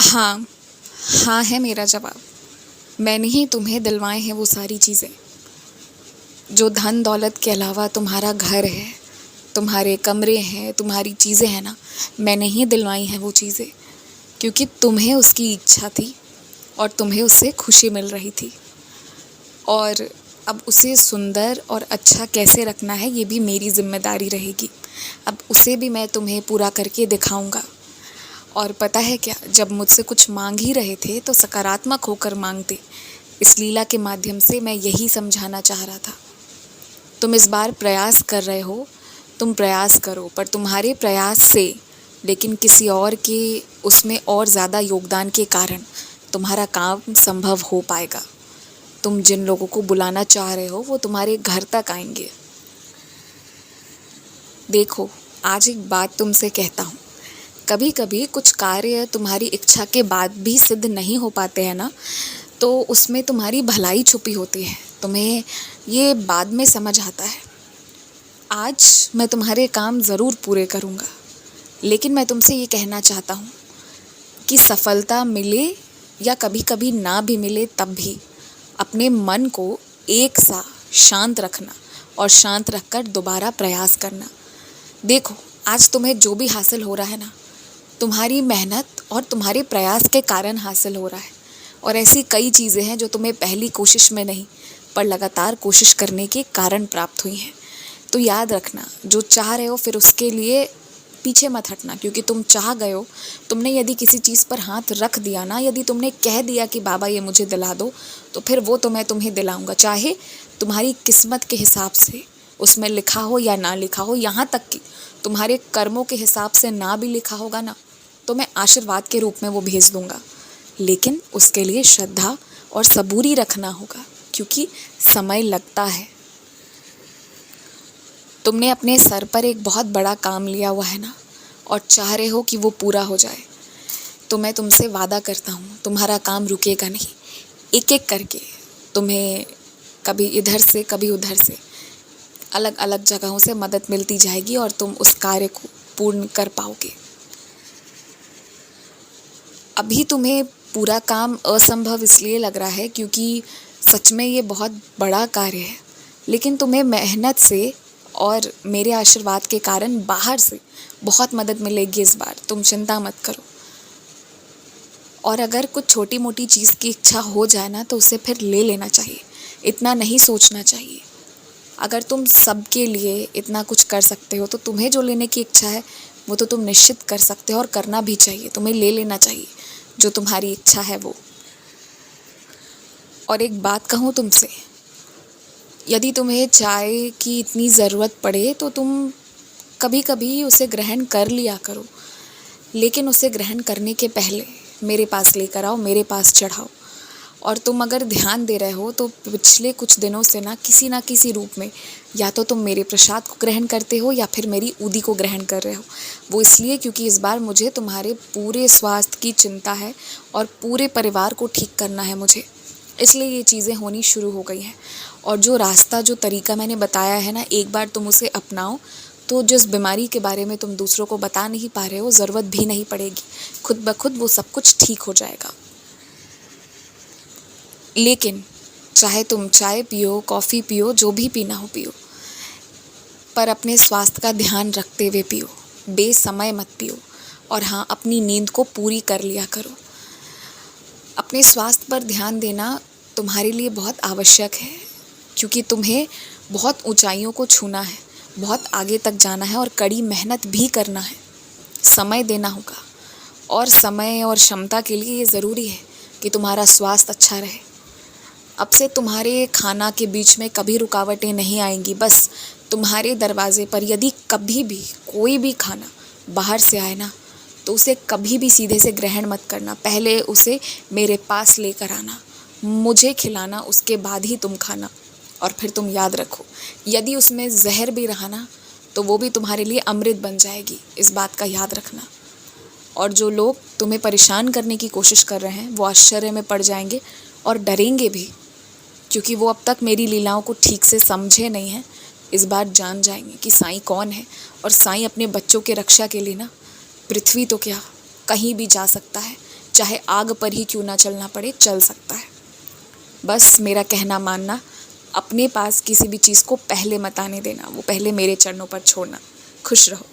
हाँ, हाँ है मेरा जवाब। मैंने ही तुम्हें दिलवाए हैं वो सारी चीज़ें, जो धन दौलत के अलावा तुम्हारा घर है, तुम्हारे कमरे हैं, तुम्हारी चीज़ें हैं ना, मैंने ही दिलवाई हैं वो चीज़ें, क्योंकि तुम्हें उसकी इच्छा थी और तुम्हें उससे खुशी मिल रही थी। और अब उसे सुंदर और अच्छा कैसे रखना है ये भी मेरी ज़िम्मेदारी रहेगी। अब उसे भी मैं तुम्हें पूरा करके दिखाऊंगा। और पता है क्या, जब मुझसे कुछ मांग ही रहे थे तो सकारात्मक होकर मांगते। इस लीला के माध्यम से मैं यही समझाना चाह रहा था। तुम इस बार प्रयास कर रहे हो, तुम प्रयास करो, पर तुम्हारे प्रयास से, लेकिन किसी और के उसमें और ज़्यादा योगदान के कारण तुम्हारा काम संभव हो पाएगा। तुम जिन लोगों को बुलाना चाह रहे हो वो तुम्हारे घर तक आएंगे। देखो, आज एक बात तुमसे कहता हूँ, कभी कभी कुछ कार्य तुम्हारी इच्छा के बाद भी सिद्ध नहीं हो पाते हैं ना, तो उसमें तुम्हारी भलाई छुपी होती है। तुम्हें ये बाद में समझ आता है। आज मैं तुम्हारे काम ज़रूर पूरे करूँगा, लेकिन मैं तुमसे ये कहना चाहता हूँ कि सफलता मिले या कभी कभी ना भी मिले, तब भी अपने मन को एक सा शांत रखना और शांत रखकर दोबारा प्रयास करना। देखो, आज तुम्हें जो भी हासिल हो रहा है ना, तुम्हारी मेहनत और तुम्हारे प्रयास के कारण हासिल हो रहा है। और ऐसी कई चीज़ें हैं जो तुम्हें पहली कोशिश में नहीं, पर लगातार कोशिश करने के कारण प्राप्त हुई हैं। तो याद रखना, जो चाह रहे हो फिर उसके लिए पीछे मत हटना, क्योंकि तुम चाह गए हो। तुमने यदि किसी चीज़ पर हाथ रख दिया ना, यदि तुमने कह दिया कि बाबा ये मुझे दिला दो, तो फिर वो तो मैं तुम्हें दिलाऊंगा, चाहे तुम्हारी किस्मत के हिसाब से उसमें लिखा हो या ना लिखा हो। यहाँ तक कि तुम्हारे कर्मों के हिसाब से ना भी लिखा होगा ना, तो मैं आशीर्वाद के रूप में वो भेज दूंगा। लेकिन उसके लिए श्रद्धा और सबूरी रखना होगा, क्योंकि समय लगता है। तुमने अपने सर पर एक बहुत बड़ा काम लिया हुआ है ना, और चाह रहे हो कि वो पूरा हो जाए। तो मैं तुमसे वादा करता हूँ, तुम्हारा काम रुकेगा नहीं। एक एक करके तुम्हें कभी इधर से कभी उधर से अलग अलग जगहों से मदद मिलती जाएगी और तुम उस कार्य को पूर्ण कर पाओगे। अभी तुम्हें पूरा काम असंभव इसलिए लग रहा है क्योंकि सच में ये बहुत बड़ा कार्य है, लेकिन तुम्हें मेहनत से और मेरे आशीर्वाद के कारण बाहर से बहुत मदद मिलेगी इस बार। तुम चिंता मत करो। और अगर कुछ छोटी मोटी चीज़ की इच्छा हो जाए ना, तो उसे फिर ले लेना चाहिए, इतना नहीं सोचना चाहिए। अगर तुम सबके लिए इतना कुछ कर सकते हो, तो तुम्हें जो लेने की इच्छा है वो तो तुम निश्चित कर सकते हो और करना भी चाहिए। तुम्हें ले लेना चाहिए जो तुम्हारी इच्छा है वो। और एक बात कहूँ तुमसे, यदि तुम्हें चाय की इतनी ज़रूरत पड़े तो तुम कभी कभी उसे ग्रहण कर लिया करो, लेकिन उसे ग्रहण करने के पहले मेरे पास लेकर आओ, मेरे पास चढ़ाओ। और तुम अगर ध्यान दे रहे हो तो पिछले कुछ दिनों से ना किसी रूप में या तो तुम मेरे प्रसाद को ग्रहण करते हो या फिर मेरी ऊदी को ग्रहण कर रहे हो। वो इसलिए क्योंकि इस बार मुझे तुम्हारे पूरे स्वास्थ्य की चिंता है और पूरे परिवार को ठीक करना है मुझे, इसलिए ये चीज़ें होनी शुरू हो गई हैं। और जो रास्ता, जो तरीका मैंने बताया है ना, एक बार तुम उसे अपनाओ तो जिस बीमारी के बारे में तुम दूसरों को बता नहीं पा रहे हो, ज़रूरत भी नहीं पड़ेगी, खुद ब खुद वो सब कुछ ठीक हो जाएगा। लेकिन चाहे तुम चाय पियो, कॉफ़ी पियो, जो भी पीना हो पियो, पर अपने स्वास्थ्य का ध्यान रखते हुए पियो, बेसमय मत पियो। और हाँ, अपनी नींद को पूरी कर लिया करो। अपने स्वास्थ्य पर ध्यान देना तुम्हारे लिए बहुत आवश्यक है, क्योंकि तुम्हें बहुत ऊंचाइयों को छूना है, बहुत आगे तक जाना है और कड़ी मेहनत भी करना है। समय देना होगा, और समय और क्षमता के लिए ये ज़रूरी है कि तुम्हारा स्वास्थ्य अच्छा रहे। अब से तुम्हारे खाना के बीच में कभी रुकावटें नहीं आएंगी। बस तुम्हारे दरवाजे पर यदि कभी भी कोई भी खाना बाहर से आए ना, तो उसे कभी भी सीधे से ग्रहण मत करना। पहले उसे मेरे पास लेकर आना, मुझे खिलाना, उसके बाद ही तुम खाना। और फिर तुम याद रखो, यदि उसमें जहर भी रहा ना, तो वो भी तुम्हारे लिए अमृत बन जाएगी, इस बात का याद रखना। और जो लोग तुम्हें परेशान करने की कोशिश कर रहे हैं वो आश्चर्य में पड़ जाएंगे और डरेंगे भी, क्योंकि वो अब तक मेरी लीलाओं को ठीक से समझे नहीं हैं। इस बार जान जाएंगे कि साईं कौन है। और साईं अपने बच्चों के रक्षा के लिए ना, पृथ्वी तो क्या, कहीं भी जा सकता है, चाहे आग पर ही क्यों ना चलना पड़े, चल सकता है। बस मेरा कहना मानना, अपने पास किसी भी चीज़ को पहले मत आने देना, वो पहले मेरे चरणों पर छोड़ना। खुश रहो।